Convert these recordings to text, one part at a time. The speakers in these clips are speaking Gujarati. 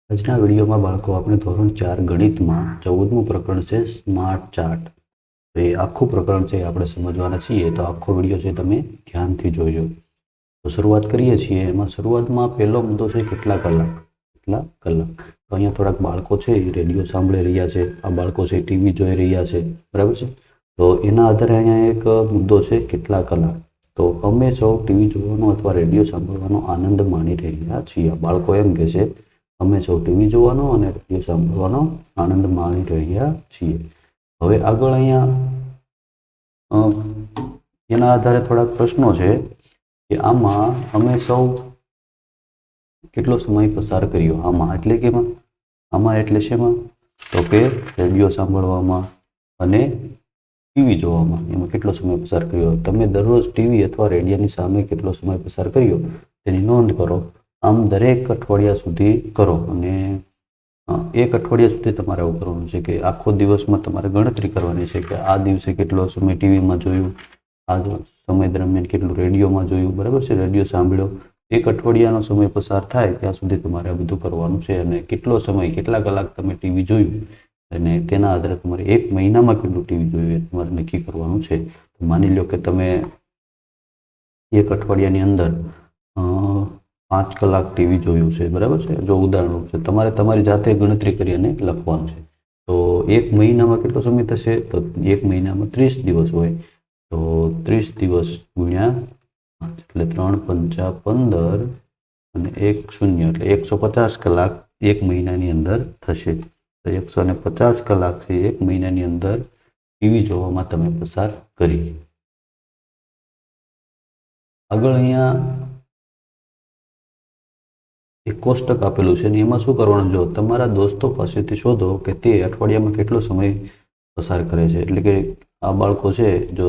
આજના વિડીયોમાં બાળકો આપણે ધોરણ 4 ગણિતમાં 14મું પ્રકરણ છે સ્માર્ટ ચાર્ટ. તો એ આખું પ્રકરણ છે આપણે સમજવાના છીએ, તો આખો વિડીયો છે તમે ધ્યાનથી જોજો. તો શરૂઆત કરીએ છીએ. એમાં શરૂઆતમાં પહેલો મુદ્દો છે કેટલા કલાક. તો અહીંયા થોડાક બાળકો છે એ રેડિયો સાંભળી રહ્યા છે, આ બાળકો છે ટીવી જોઈ રહ્યા છે, બરાબર છે. તો એના આધારે અહીંયા એક મુદ્દો છે કેટલા કલાક. તો અમે સૌ ટીવી જોવાનો અથવા રેડિયો સાંભળવાનો આનંદ માણી રહ્યા છીએ. બાળકો એમ કહે છે અમે સૌ ટીવી જોવાનો અને રેડિયો સાંભળવાનો આનંદ માણી રહ્યા છીએ. હવે આગળ અહીંયા એના આધારે થોડાક પ્રશ્નો છે કે આમાં અમે સૌ કેટલો સમય પસાર કર્યો. આમાં એટલે કે આમાં એટલે શેમાં? તો કે રેડિયો સાંભળવામાં અને ટીવી જોવામાં. એમાં કેટલો સમય પસાર કર્યો. તમે દરરોજ ટીવી અથવા રેડિયોની સામે કેટલો સમય પસાર કર્યો તેની નોંધ કરો. આમ દરેક અઠવાડિયા સુધી કરો અને એક અઠવાડિયા સુધી તમારે આવું કરવાનું છે કે આખો દિવસમાં તમારે ગણતરી કરવાની છે કે આ દિવસે કેટલો સમય ટીવીમાં જોયું, આ સમય દરમિયાન કેટલું રેડિયોમાં જોયું, બરાબર છે, રેડિયો સાંભળ્યો. એક અઠવાડિયાનો સમય પસાર થાય ત્યાં સુધી તમારે આ બધું કરવાનું છે અને કેટલો સમય, કેટલા કલાક તમે ટીવી જોયું અને તેના આધારે તમારે એક મહિનામાં કેટલું ટીવી જોયું એ તમારે નક્કી કરવાનું છે. તો માની લો કે તમે એક અઠવાડિયાની અંદર 5 કલાક ટીવી જોયું છે, બરાબર છે. જો ઉદાહરણ છે, તમારે તમારી જાતે ગણતરી કરી અને લખવાનું છે. તો એક મહિનામાં કેટલો સમય થશે? તો એક મહિનામાં 30 દિવસ હોય, તો 30 દિવસ ગુણ્યા 5 એટલે 3 પંચા 15 અને 1 શૂન્ય એટલે 150 કલાક એક મહિનાની અંદર થશે. તો 150 કલાક છે એક મહિનાની અંદર ટીવી જોવામાં તમે પસાર કરી. આગળ અહીંયા એક કોષ્ટક આપેલું છે અને એમાં શું કરવાનું, જો તમારા દોસ્તો પાસેથી શોધો કે તે અઠવાડિયામાં કેટલો સમય પસાર કરે છે. એટલે કે આ બાળકો છે, જો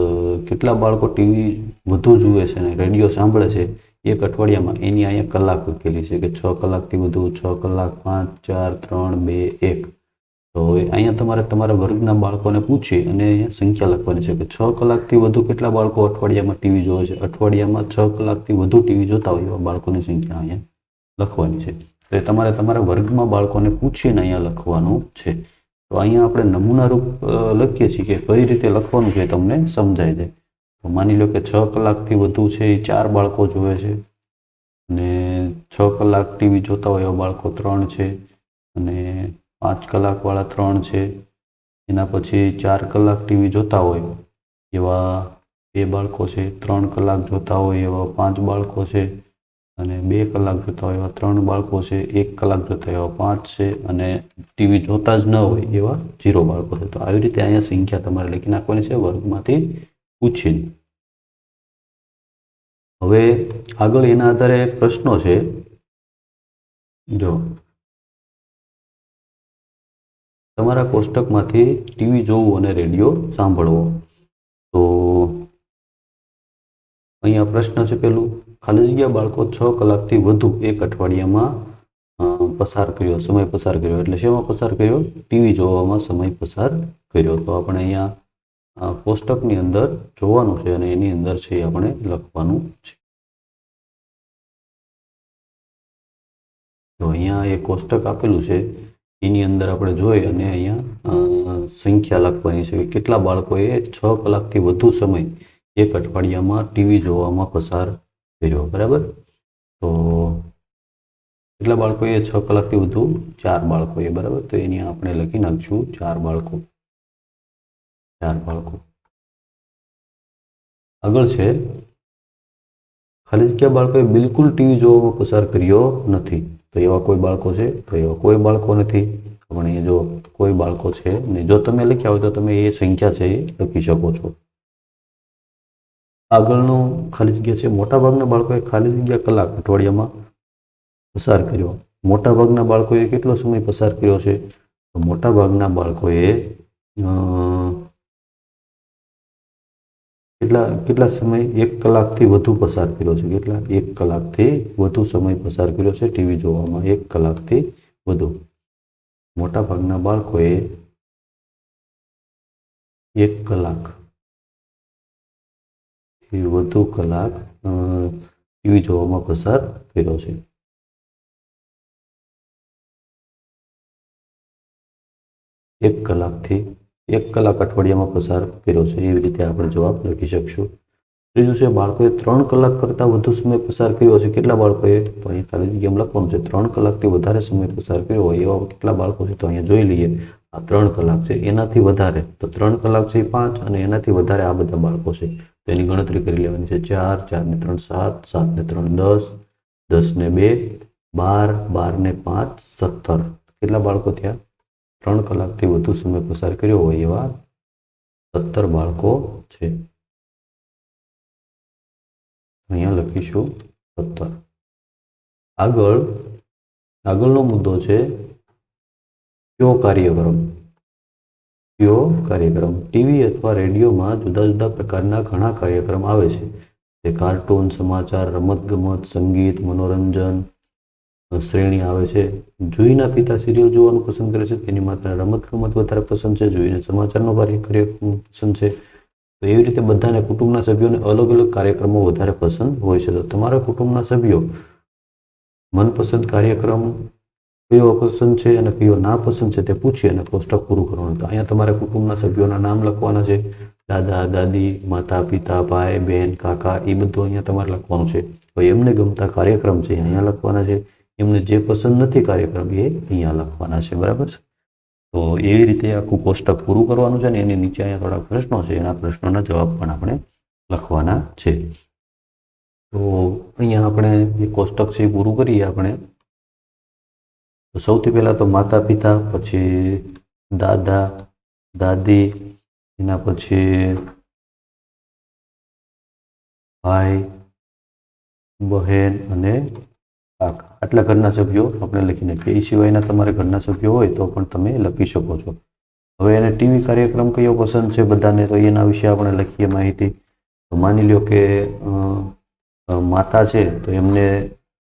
કેટલા બાળકો ટીવી વધુ જુએ છે અને રેડિયો સાંભળે છે એક અઠવાડિયામાં, એની અહીંયા કલાક મૂકેલી છે કે 6 કલાકથી વધુ, 6 કલાક, 5, 4, 3, 2, 1. તો અહીંયા તમારે તમારા વર્ગના બાળકોને પૂછી અને અહીંયા સંખ્યા લખવાની છે કે 6 કલાકથી વધુ કેટલા બાળકો અઠવાડિયામાં ટીવી જોવે છે. અઠવાડિયામાં 6 કલાકથી વધુ ટીવી જોતા હોય એવા બાળકોની સંખ્યા અહીંયા લખવાની છે. તો એ તમારે તમારા વર્ગમાં બાળકોને પૂછીને અહીંયા લખવાનું છે. તો અહીંયા આપણે નમૂનારૂપ લખીએ છીએ કે કઈ રીતે લખવાનું છે તમને સમજાય જાય. તો માની લો કે 6 કલાકથી વધુ છે એ 4 બાળકો જોવે છે અને 6 કલાક ટીવી જોતા હોય એવા બાળકો 3 છે અને 5 કલાકવાળા 3 છે. એના પછી 4 કલાક ટીવી જોતા હોય એવા 2 બાળકો છે, 3 કલાક જોતા હોય એવા 5 બાળકો છે અને 2 કલાક જોતા હોય એવા 3 બાળકો છે, 1 કલાક જોતા એવા 5 છે અને ટીવી જોતા જ ન હોય એવા 0 બાળકો છે. તો આવી રીતે અહીંયા સંખ્યા તમારે લખી નાખવાની છે વર્ગમાંથી પૂછીને. હવે આગળ એના આધારે પ્રશ્નો છે. જો તમારા કોષ્ટકમાંથી ટીવી જોવું અને રેડિયો સાંભળવો. તો અહીંયા પ્રશ્ન છે પેલું, ખાલી જગ્યા બાળકો 6 કલાકથી વધુ એક અઠવાડિયામાં સમય પસાર કર્યો. એટલે શેમાં પસાર કર્યો? ટીવી જોવામાં સમય પસાર કર્યો. તો આપણે અહીંયા કોષ્ટકની અંદર જોવાનું છે અને એની અંદર છે આપણે લખવાનું છે. તો અહીંયા એક કોષ્ટક આપેલું છે, એની અંદર આપણે જોઈ અને અહીંયા સંખ્યા લખવાની છે કે કેટલા બાળકોએ 6 કલાકથી વધુ સમય એક અઠવાડિયામાં ટીવી જોવામાં પસાર કર્યો, બરાબર. તો કેટલા બાળકોએ 6 કલાકથી વધુ? 4 બાળકોએ, બરાબર. તો એની આપણે લખી નાખશું 4 બાળકો. આગળ છે ખાલી જગ્યા બાળકોએ બિલકુલ ટીવી જોવામાં પસાર કર્યો નથી. તો એવા કોઈ બાળકો છે? તો એવા કોઈ બાળકો નથી. પણ અહીંયા જો કોઈ બાળકો છે ને, જો તમે લખ્યા હોય તો તમે એ સંખ્યા છે એ લખી શકો છો. આગળનું ખાલી જગ્યા છે મોટાભાગના બાળકોએ ખાલી જગ્યા કલાક અઠવાડિયામાં પસાર કર્યો. મોટાભાગના બાળકોએ કેટલો સમય પસાર કર્યો છે? તો મોટાભાગના બાળકોએ કેટલા સમય? 1 કલાકથી વધુ પસાર કર્યો છે. કેટલા? 1 કલાકથી વધુ સમય પસાર કર્યો છે ટીવી જોવામાં. 1 કલાકથી વધુ. મોટાભાગના બાળકોએ 1 કલાકથી વધુ કલાક ટીવી જોવામાં પસાર કર્યો છે. 1 કલાકથી 1 કલાક અઠવાડિયામાં પસાર કર્યો છે. એવી રીતે આપણે જવાબ લખી શકશું. ત્રીજું છે બાળકોએ 3 કલાક કરતાં વધુ સમય પસાર કર્યો છે. કેટલા બાળકોએ? તો અહીંયા ખાલી જગ્યામાં લખવાનું છે 3 કલાકથી વધારે સમય પસાર કર્યો હોય એવા કેટલા બાળકો છે? તો અહીંયા જોઈ લઈએ. આ 3 કલાક છે, એનાથી વધારે તો 3 કલાક છે 5 અને એનાથી વધારે આ બધા બાળકો છે. તો એની ગણતરી કરી લેવાની છે. 4, 4 ને 3 7, 7 ને 3 10, 10 ને 2 12, 12 ને 5 17. કેટલા બાળકો થયા? 3 કલાકથી વધુ સમય પસાર કર્યો હોય એવા 17 બાળકો છે. અહીંયા લખીશું 17. આગળનો મુદ્દો છે કયો કાર્યક્રમ? ટીવી અથવા રેડિયોમાં જુદા જુદા પ્રકારના ઘણા કાર્યક્રમ આવે છે. તે કાર્ટૂન, સમાચાર, રમતગમત, સંગીત, મનોરંજન શ્રેણી આવે છે. જુહીના પિતા સિરિયલ જોવાનું પસંદ કરે છે. તેની માતા રમતગમત વધારે પસંદ છે. જુહીને સમાચારનો કાર્યક્રમ પસંદ છે. તો એવી રીતે બધાને કુટુંબના સભ્યોને અલગ અલગ કાર્યક્રમો વધારે પસંદ હોય છે. તો તમારા કુટુંબના સભ્યો મનપસંદ કાર્યક્રમ કયો પસંદ છે અને કયો ના પસંદ છે તે પૂછી અને કોષ્ટક પૂરું કરવાનું. તો અહીંયા તમારે કુટુંબના સભ્યોના નામ લખવાના છે. દાદા, દાદી, માતા, પિતા, ભાઈ, બહેન, કાકા એ બધું અહીંયા તમારે લખવાનું છે. તો એમને ગમતા કાર્યક્રમ છે અહીંયા લખવાના છે. એમને જે પસંદ નથી કાર્યક્રમ એ અહીંયા લખવાના છે. બરાબર છે. તો એવી રીતે આખું કોષ્ટક પૂરું કરવાનું છે ને એની નીચે અહીંયા થોડા પ્રશ્નો છે. એના પ્રશ્નોના જવાબ પણ આપણે લખવાના છે. તો અહીંયા આપણે એ કોષ્ટક છે એ પૂરું કરીએ આપણે. તો સૌથી પહેલા તો માતા પિતા, પછી દાદા દાદી, એના પછી ભાઈ બહેન અને કાકા. આટલા ઘરના સભ્યો આપણે લખી નાખીએ. એ સિવાયના તમારે ઘરના સભ્યો હોય તો પણ તમે લખી શકો છો. હવે એને ટીવી કાર્યક્રમ કયો પસંદ છે બધાને, તો એના વિશે આપણે લખીએ માહિતી. તો માની લો કે માતા છે તો એમને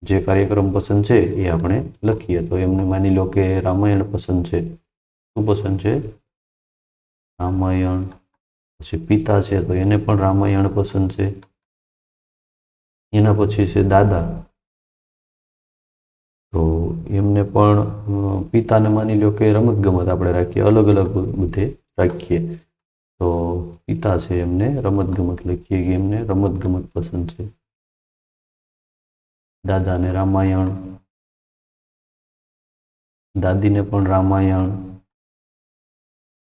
જે કાર્યક્રમ પસંદ છે એ આપણે લખીએ. તો એમને માની લો કે રામાયણ પસંદ છે. શું પસંદ છે? રામાયણ. પછી પિતા છે તો એને પણ રામાયણ પસંદ છે. એના પછી છે દાદા, તો એમને પણ પિતાને માની લો કે રમતગમત આપણે રાખીએ, અલગ અલગ બધે રાખીએ. તો પિતા છે એમને રમતગમત લખીએ કે એમને રમતગમત પસંદ છે. દાદાને રામાયણ, દાદીને પણ રામાયણ,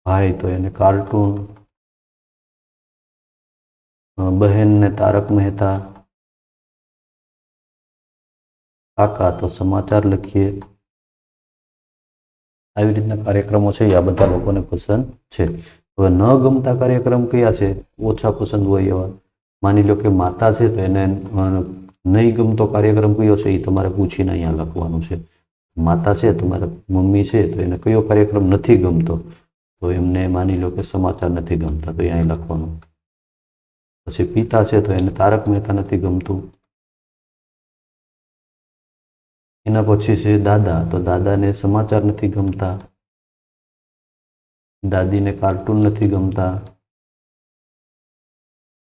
ભાઈ તો એને કાર્ટૂન, બહેનને તારક મહેતા, કાકા તો સમાચાર લખીએ. આવી રીતના કાર્યક્રમો છે એ આ બધા લોકોને પસંદ છે. હવે ન ગમતા કાર્યક્રમ કયા છે? ઓછા પસંદ હોય એવા. માની લો કે માતા છે તો એને નહીં ગમતો કાર્યક્રમ કયો છે એ તમારે પૂછીને અહીંયા લખવાનું છે. માતા છે તમારા મમ્મી છે તો એને કયો કાર્યક્રમ નથી ગમતો, તો એમને માની લો કે સમાચાર નથી ગમતા તો અહીંયા લખવાનું. પછી પિતા છે તો એને તારક મહેતા નથી ગમતું. એના પછી છે દાદા, તો દાદાને સમાચાર નથી ગમતા. દાદીને કાર્ટૂન નથી ગમતા.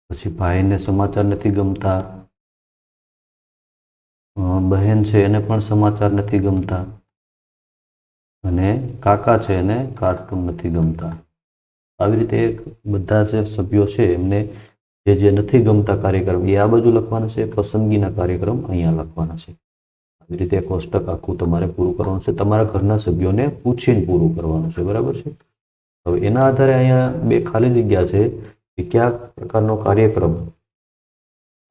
પછી ભાઈને સમાચાર નથી ગમતા. બહેન છે એને પણ સમાચાર નથી ગમતા. અને કાકા છે એને કાર્ટૂન નથી ગમતા. આવી રીતે બધા જે સભ્યો છે એમને જે નથી ગમતા કાર્યક્રમ એ આ બાજુ લખવાના છે. પસંદગીના કાર્યક્રમ અહીંયા લખવાના છે. આવી રીતે કોષ્ટક આખું તમારે પૂરું કરવાનું છે. તમારા ઘરના સભ્યોને પૂછીને પૂરું કરવાનું છે. બરાબર છે. હવે એના આધારે અહીંયા બે ખાલી જગ્યા છે કે કયા પ્રકારનો કાર્યક્રમ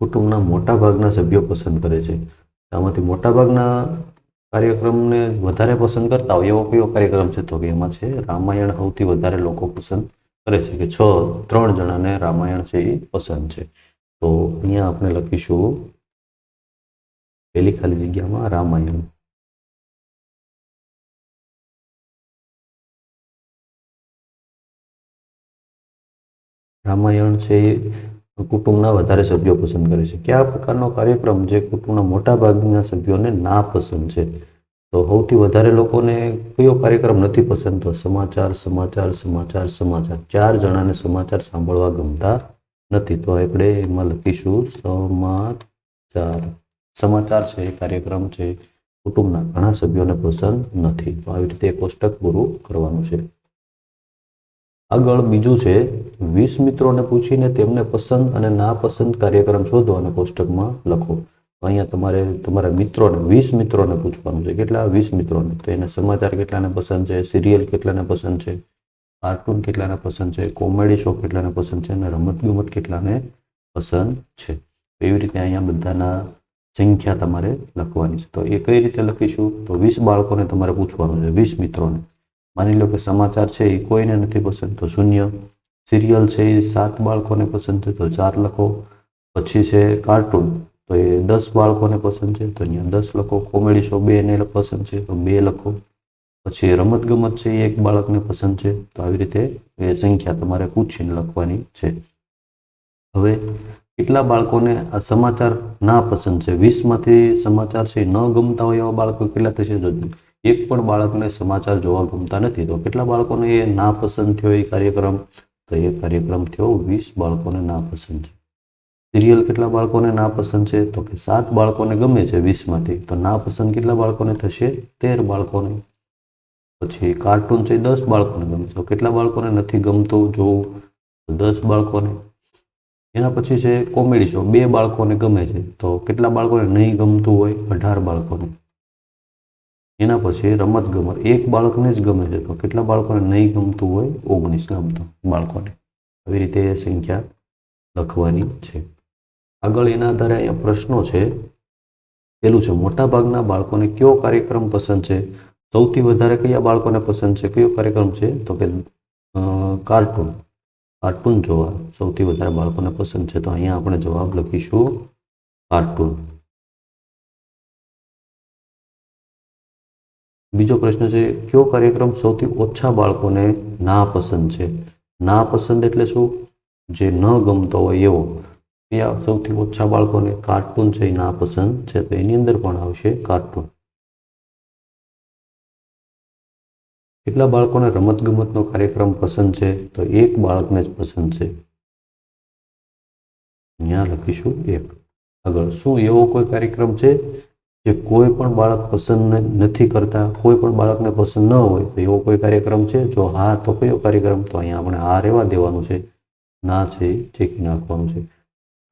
કુટુંબના મોટા ભાગના સભ્યો પસંદ કરે છે. આમાંથી મોટા ભાગના કાર્યક્રમને વધારે પસંદ કરતા હોય એવો કયો કાર્યક્રમ છે? તો કે એમાં છે રામાયણ સૌથી વધારે લોકો પસંદ કરે છે, કે 3 જણાને રામાયણ છે એ પસંદ છે. તો અહીંયા આપણે લખીશું પહેલી ખાલી જગ્યામાં રામાયણ. રામાયણ છે એ કુટુંબના વધારે સભ્યો પસંદ કરે છે. કયા પ્રકારનો કાર્યક્રમ જે કુટુંબના મોટા ભાગના સભ્યોને ના પસંદ છે? તો સૌથી વધારે લોકોને કયો કાર્યક્રમ નથી પસંદ? તો સમાચાર, સમાચાર, સમાચાર, સમાચાર. 4 જણાને સમાચાર સાંભળવા ગમતા નથી. તો આપણે એમાં લખીશું સમાચાર. સમાચાર છે એ કાર્યક્રમ છે કુટુંબના ઘણા સભ્યોને પસંદ નથી. તો આવી રીતે કોષ્ટક પૂરું કરવાનું છે. આગળ બીજું છે 20 મિત્રોને પૂછીને તેમને પસંદ અને નાપસંદ કાર્યક્રમ શોધો અને કોષ્ટકમાં લખો. અહીંયા તમારે તમારા મિત્રોને 20 મિત્રોને પૂછવાનું છે. કેટલા? 20 મિત્રોને. તો એને સમાચાર કેટલાને પસંદ છે, સિરિયલ કેટલાને પસંદ છે, કાર્ટૂન કેટલાને પસંદ છે, કોમેડી શો કેટલાને પસંદ છે અને રમતગમત કેટલાને પસંદ છે. એવી રીતે અહીંયા બધાના સંખ્યા તમારે લખવાની છે. તો એ કઈ રીતે લખીશું? તો 20 બાળકોને તમારે પૂછવાનું છે, 20 મિત્રોને. માની લો કે સમાચાર છે એ કોઈને નથી પસંદ તો 0. સિરિયલ છે એ 7 બાળકોને પસંદ છે તો 4 લખો. પછી છે કાર્ટૂન તો એ 10 બાળકોને પસંદ છે તો અહીંયા 10 લખો. કોમેડી શો 2 ને પસંદ છે તો 2 લખો. પછી રમતગમત છે એ 1 બાળકને પસંદ છે તો આવી રીતે એ સંખ્યા તમારે પૂછીને લખવાની છે. હવે કેટલા બાળકોને આ સમાચાર ના પસંદ છે? 20માંથી સમાચાર છે ન ગમતા હોય એવા બાળકો કેટલા થશે? જો એક પણ બાળકને સમાચાર જોવા ગમતા નથી તો કેટલા બાળકોને એ ના પસંદ થયો એ કાર્યક્રમ? તો એ કાર્યક્રમ થયો 20 બાળકોને ના પસંદ છે. સિરિયલ કેટલા બાળકોને ના પસંદ છે? તો કે 7 બાળકોને ગમે છે 20માંથી તો ના પસંદ કેટલા બાળકોને થશે? 13 બાળકોને. પછી કાર્ટૂન છે 10 બાળકોને ગમે છે તો કેટલા બાળકોને નથી ગમતું જોવું? તો 10 બાળકોને. એના પછી છે કોમેડી શો 2 બાળકોને ગમે છે તો કેટલા બાળકોને નહીં ગમતું હોય? 18 બાળકોને. એના પછી રમતગમત 1 બાળકને જ ગમે છે તો કેટલા બાળકોને નહીં ગમતું હોય? 19 બાળકોને. આવી રીતે એ સંખ્યા લખવાની છે. આગળ એના આધારે અહીંયા પ્રશ્નો છે. પેલું છે મોટાભાગના બાળકોને કયો કાર્યક્રમ પસંદ છે? સૌથી વધારે કયા બાળકોને પસંદ છે? કયો કાર્યક્રમ છે? તો કે કાર્ટૂન. કાર્ટૂન જોવા સૌથી વધારે બાળકોને પસંદ છે તો અહીંયા આપણે જવાબ લખીશું કાર્ટૂન. બીજો પ્રશ્ન છે કયો કાર્યક્રમ સૌથી ઓછા બાળકોને ના પસંદ છે? ના પસંદ એટલે શું? જે ન ગમતો હોય એવો. કયા સૌથી ઓછા બાળકોને? કાર્ટૂન છે એ ના પસંદ છે તો એની અંદર પણ આવશે કાર્ટૂન. કેટલા બાળકોને રમતગમતનો કાર્યક્રમ પસંદ છે? તો 1 બાળકને જ પસંદ છે. અહીંયા લખીશું 1. આગળ શું એવો કોઈ કાર્યક્રમ છે જે કોઈ પણ બાળક પસંદ નથી કરતા? કોઈ પણ બાળકને પસંદ ન હોય તો એવો કોઈ કાર્યક્રમ છે? જો હા તો કયો કાર્યક્રમ? તો અહીંયા આપણે હા રહેવા દેવાનું છે, ના છે એ ચેકી નાખવાનું છે.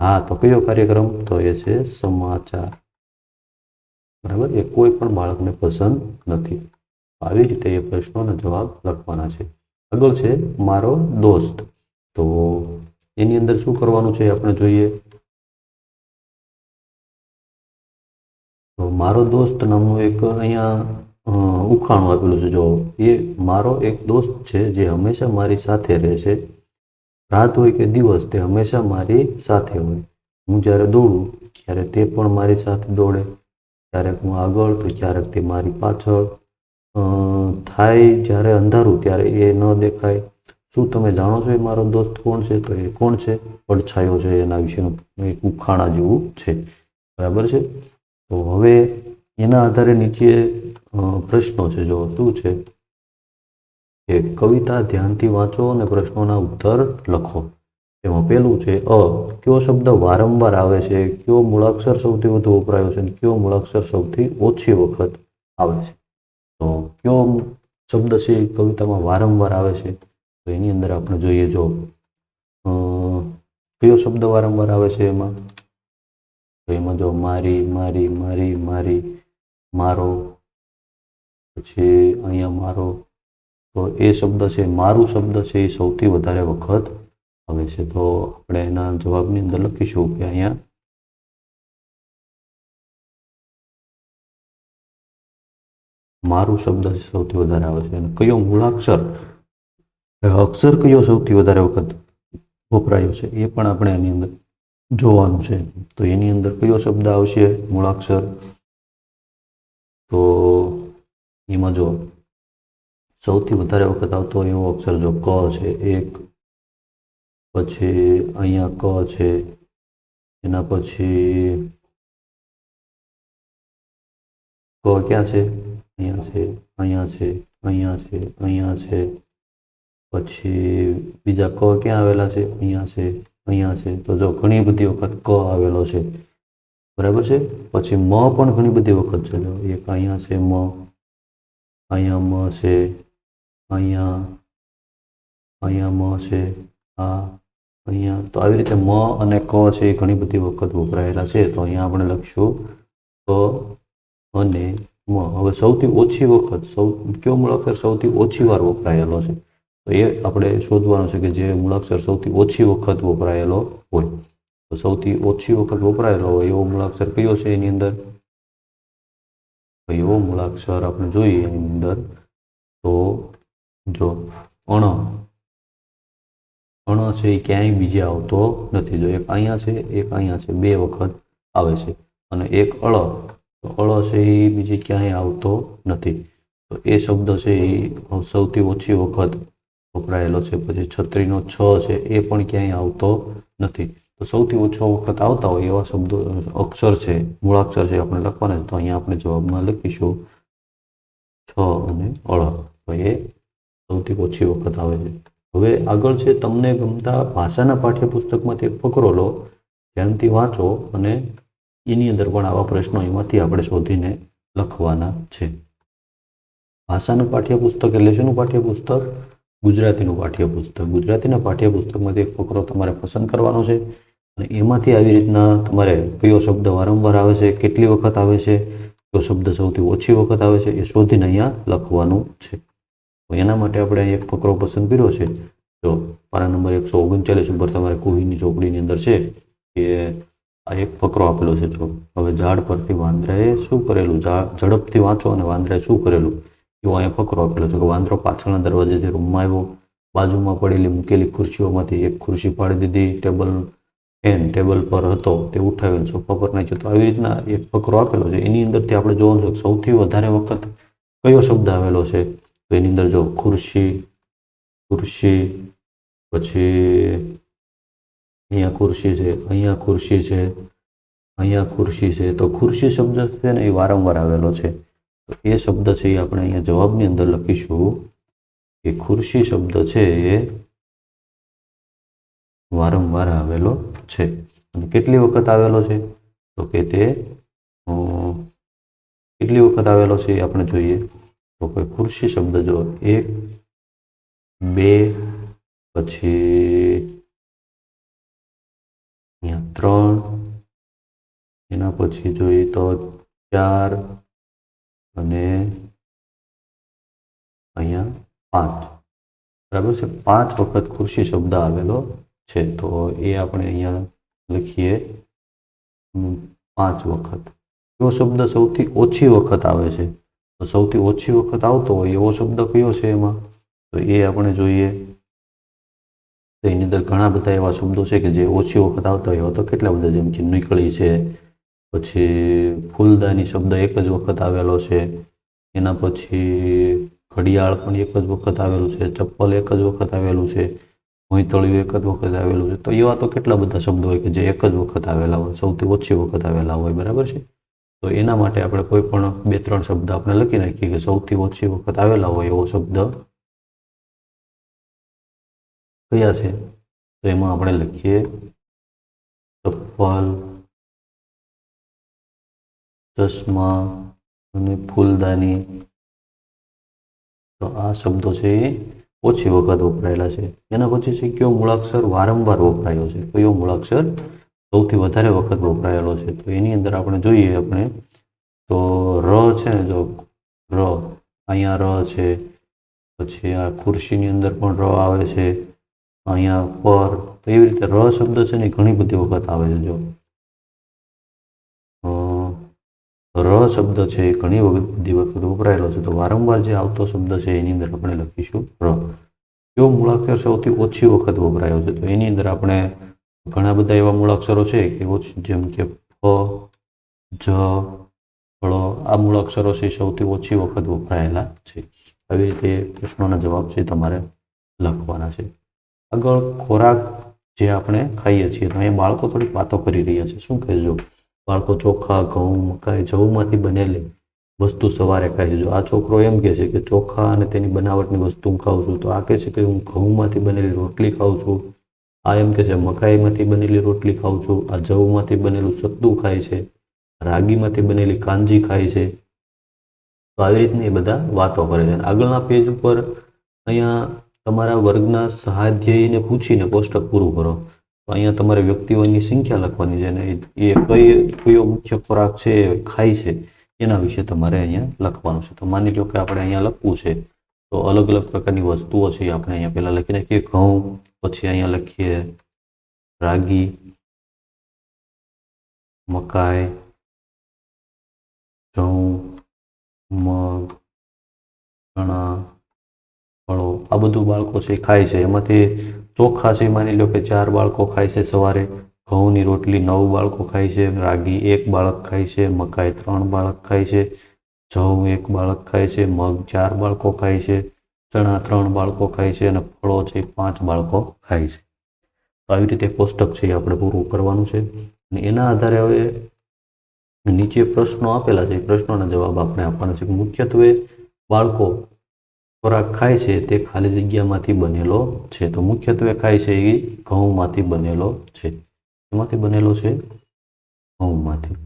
હા તો કયો કાર્યક્રમ? તો એ છે સમાચાર. બરાબર, એ કોઈ પણ બાળકને પસંદ નથી. આવી રીતે એ પ્રશ્નોના જવાબ લખવાના છે. આગળ છે મારો દોસ્ત. તો એની અંદર શું કરવાનું છે આપણે જોઈએ. તો મારો દોસ્ત નામનું એક અહીંયા ઉખાણું આપેલું છે. જો એ મારો એક દોસ્ત છે જે હંમેશા મારી સાથે રહે છે. રાત હોય કે દિવસ તે હંમેશા મારી સાથે હોય. હું જ્યારે દોડું ત્યારે તે પણ મારી સાથે દોડે. ક્યારેક હું આગળ તો ક્યારેક તે મારી પાછળ. થાય જ્યારે અંધારું ત્યારે એ ન દેખાય. શું તમે જાણો છો એ મારો દોસ્ત કોણ છે? તો એ કોણ છે? પડછાયો છે એના વિશેનું એક ઉખાણા જેવું છે. બરાબર છે. તો હવે એના આધારે નીચે પ્રશ્નો છે. જો શું છે કે કવિતા ધ્યાનથી વાંચો અને પ્રશ્નોના ઉત્તર લખો. એમાં પહેલું છે કયો શબ્દ વારંવાર આવે છે? કયો મૂળાક્ષર સૌથી વધુ વપરાયો છે? કયો મૂળાક્ષર સૌથી ઓછી વખત આવે છે? તો કયો શબ્દ છે એ કવિતામાં વારંવાર આવે છે? તો એની અંદર આપણે જોઈએ. જો કયો શબ્દ વારંવાર આવે છે એમાં? તો એમાં જો મારી, મારી, મારી, મારી, મારો, પછી અહીંયા મારો. તો એ શબ્દ છે મારું શબ્દ છે એ સૌથી વધારે વખત આવે છે. તો આપણે એના જવાબની અંદર લખીશું કે અહીંયા મારું શબ્દ સૌથી વધારે આવે છે. અને કયો મૂળાક્ષર અક્ષર કયો સૌથી વધારે વખત વપરાયો છે એ પણ આપણે એની અંદર જોવાનું છે. તો એની અંદર કયો શબ્દ આવશે મૂળાક્ષર? તો એમાં જો સૌથી વધારે વખત આવતો એવો અક્ષર જો ક છે 1, પછી અહીંયા ક છે, એના પછી ક ક્યાં છે? અહીંયા છે, અહીંયા છે, અહીંયા છે, અહીંયા છે. પછી બીજા ક ક્યાં આવેલા છે? અહીંયા છે, અહીંયા છે. તો જો ઘણી બધી વખત ક આવેલો છે. બરાબર છે. પછી મ પણ ઘણી બધી વખત છે. જો એક અહીંયા છે મ, અહીંયા મ છે, અહીંયા, અહીંયા મ છે, આ અહીંયા તો આવી રીતે મ અને ક છે એ ઘણી બધી વખત વપરાયેલા છે. તો અહીંયા આપણે લખીશું ક અને મ. હવે સૌથી ઓછી વખત કયો મૂળાક્ષર સૌથી ઓછી વાર વપરાયેલો છે તો એ આપણે શોધવાનું છે કે જે મૂળાક્ષર સૌથી ઓછી વખત વપરાયેલો હોય. તો સૌથી ઓછી વખત વપરાયેલો હોય એવો મૂળાક્ષર કયો છે એની અંદર? એવો મૂળાક્ષર આપણે જોઈએ એની અંદર તો જો અણ છે એ ક્યાંય બીજે આવતો નથી. જો એક અહીંયા છે, એક અહીંયા છે, બે વખત આવે છે. અને એક અળ, તો અળ છે એ બીજે ક્યાંય આવતો નથી. તો એ શબ્દ છે એ સૌથી ઓછી વખત વપરાયેલો છે. પછી છત્રીનો છ છે એ પણ ક્યાંય આવતો નથી. તો સૌથી ઓછો વખત આવતા હોય એવા શબ્દો અક્ષર છે, મૂળાક્ષર છે આપણે લખવાના છે. તો અહીંયા આપણે જવાબમાં લખીશું છ અને અળ. તો એ સૌથી ઓછી વખત આવે છે. હવે આગળ છે તમને ગમતા ભાષાના પાઠ્યપુસ્તકમાંથી એક ફકરો લો, ધ્યાનથી વાંચો અને એની અંદર પણ આવા પ્રશ્નો એમાંથી આપણે શોધીને લખવાના છે. ભાષાનું પાઠ્યપુસ્તક એટલે શેનું પાઠ્યપુસ્તક? ગુજરાતીનું પાઠ્યપુસ્તક. ગુજરાતીના પાઠ્યપુસ્તકમાંથી એક ફકરો તમારે પસંદ કરવાનો છે અને એમાંથી આવી રીતના તમારે કયો શબ્દ વારંવાર આવે છે, કેટલી વખત આવે છે, કયો શબ્દ સૌથી ઓછી વખત આવે છે એ શોધીને અહીંયા લખવાનું છે. તો એના માટે આપણે અહીં એક ફકરો પસંદ કર્યો છે. જો પાના નંબર 139 ઉપર તમારે કુહીની ચોપડીની અંદર છે કે આ એક ફકરો આપેલો છે. જો હવે ઝાડ પરથી વાંદરાએ શું કરેલું? ઝડપથી વાંચો અને વાંદરાએ શું કરેલું એવો અહીંયા ફકરો આપેલો છે કે વાંદરો પાછળના દરવાજેથી રૂમમાં આવ્યો, બાજુમાં પડેલી મૂકેલી ખુરશીઓમાંથી એક ખુરશી પાડી દીધી, ટેબલ પર હતો તે ઉઠાવીને સોફા પર નાખ્યો. તો આવી રીતના એક ફકરો આપેલો છે. એની અંદરથી આપણે જોવાનું છે કે સૌથી વધારે વખત કયો શબ્દ આવેલો છે. તો એની અંદર જો ખુરશી, પછી અહીંયા ખુરશી છે, અહીંયા ખુરશી છે, અહીંયા ખુરશી છે. તો ખુરશી શબ્દ છે ને એ વારંવાર આવેલો છે. તો એ શબ્દ છે એ આપણે અહીંયા જવાબની અંદર લખીશું કે ખુરશી શબ્દ છે એ વારંવાર આવેલો છે. અને કેટલી વખત આવેલો છે? તો કે તે કેટલી વખત આવેલો છે એ આપણે જોઈએ. તો કોઈ ખુરશી શબ્દ જો 1, 2, પછી અહીંયા 3, એના પછી જોઈએ તો 4 અને અહીંયા 5. બરાબર છે. 5 વખત ખુરશી શબ્દ આવેલો છે. તો એ આપણે અહીંયા લખીએ 5 વખત. કયો શબ્દ સૌથી ઓછી વખત આવે છે? તો સૌથી ઓછી વખત આવતો હોય એવો શબ્દ કયો છે એમાં? તો એ આપણે જોઈએ. તો એની અંદર ઘણા બધા એવા શબ્દો છે કે જે ઓછી વખત આવતા હોય. તો કેટલા બધા, જેમ કે નીકળી છે, પછી ફૂલદાની શબ્દ એક જ વખત આવેલો છે, એના પછી ઘડિયાળ પણ એક જ વખત આવેલું છે, ચપ્પલ એક જ વખત આવેલું છે, ભોંયતળિયું એક જ વખત આવેલું છે. તો એવા તો કેટલા બધા શબ્દો હોય કે જે એક જ વખત આવેલા હોય, સૌથી ઓછી વખત આવેલા હોય. બરાબર છે. તો એના માટે આપણે કોઈ પણ 2-3 શબ્દ આપણે લખી નાખીએ કે સૌથી ઓછી વખત આવેલા હોય એવો શબ્દ કયા છે. તો એમાં આપણે લખીએ ચપ્પલ, ચશ્મા અને ફૂલદાની. તો આ શબ્દો છે એ ઓછી વખત વપરાયેલા છે. એના પછી છે કયો મૂળાક્ષર વારંવાર વપરાયો છે? કયો મૂળાક્ષર સૌથી વધારે વખત વપરાયેલો છે? તો એની અંદર આપણે જોઈએ તો ર છે ને, જો ર, અહીંયા ર છે, પછી આ ખુરશીની અંદર પણ ર આવે છે, અહીંયા પર. તો એવી રીતે ર શબ્દ છે ને ઘણી બધી વખત આવે છે. જો ર શબ્દ છે એ ઘણી બધી વખત વપરાયેલો છે. તો વારંવાર જે આવતો શબ્દ છે એની અંદર આપણે લખીશું ર. કયો મૂળાક્ષર સૌથી ઓછી વખત વપરાયો છે? તો એની અંદર આપણે ઘણા બધા એવા મૂળાક્ષરો છે કે જેમ કે ફ, જ, ળ, આ મૂળાક્ષરો છે સૌથી ઓછી વખત વપરાયેલા છે. આવી રીતે પ્રશ્નોના જવાબ છે તમારે લખવાના છે. આગળ ખોરાક જે આપણે ખાઈએ છીએ. તો અહીંયા બાળકો થોડીક વાતો કરી રહ્યા છે. શું કહેજો? બાળકો ચોખા, ઘઉં, મકાઈ, જવમાંથી બનેલી વસ્તુ સવારે ખાય છે. જો આ છોકરો એમ કહે છે કે ચોખા અને તેની બનાવટની વસ્તુ હું ખાઉં છું. તો આ કહે છે કે હું ઘઉંમાંથી બનેલી રોટલી ખાઉં છું. આ એમ કે છે મકાઈમાંથી બનેલી રોટલી ખાઉં છું. આ જવમાંથી બનેલું સત્તુ ખાય છે. રાગીમાંથી બનેલી કાંજી ખાય છે. તો આવી રીતની એ બધા વાતો કરે છે. આગળના પેજ ઉપર અહીંયા તમારા વર્ગના સ્વાધ્યાયીને પૂછીને કોષ્ટક પૂરું કરો. તો અહીંયા તમારે વ્યક્તિઓની સંખ્યા લખવાની છે અને એ કયો મુખ્ય ખોરાક છે ખાય છે એના વિશે તમારે અહીંયા લખવાનું છે. તો માની લો કે આપણે અહીંયા લખવું છે તો અલગ અલગ પ્રકારની વસ્તુઓ છે આપણે અહીંયા પહેલા લખી નાખીએ ઘઉં, પછી અહીંયા લખીએ રાગી, મકાઈ, જવ, મગ, ચણા, ફળો, આ બધું બાળકો છે ખાય છે. એમાંથી ચોખા છે માની લો કે 4 બાળકો ખાય છે સવારે, ઘઉંની રોટલી 9 બાળકો ખાય છે, રાગી 1 બાળક ખાય છે, મકાઈ 3 બાળક ખાય છે, જવ 1 બાળક ખાય છે, મગ 4 બાળકો ખાય છે, ચણા 3 બાળકો ખાય છે અને ફળો છે 5 બાળકો ખાય છે. તો આવી રીતે કોષ્ટક છે એ આપણે પૂરું કરવાનું છે અને એના આધારે હવે નીચે પ્રશ્નો આપેલા છે એ પ્રશ્નોના જવાબ આપણે આપવાના છે કે મુખ્યત્વે બાળકો ખોરાક ખાય છે તે ખાલી જગ્યામાંથી બનેલો છે. તો મુખ્યત્વે ખાય છે એ ઘઉંમાંથી બનેલો છે. એમાંથી બનેલો છે ઘઉંમાંથી.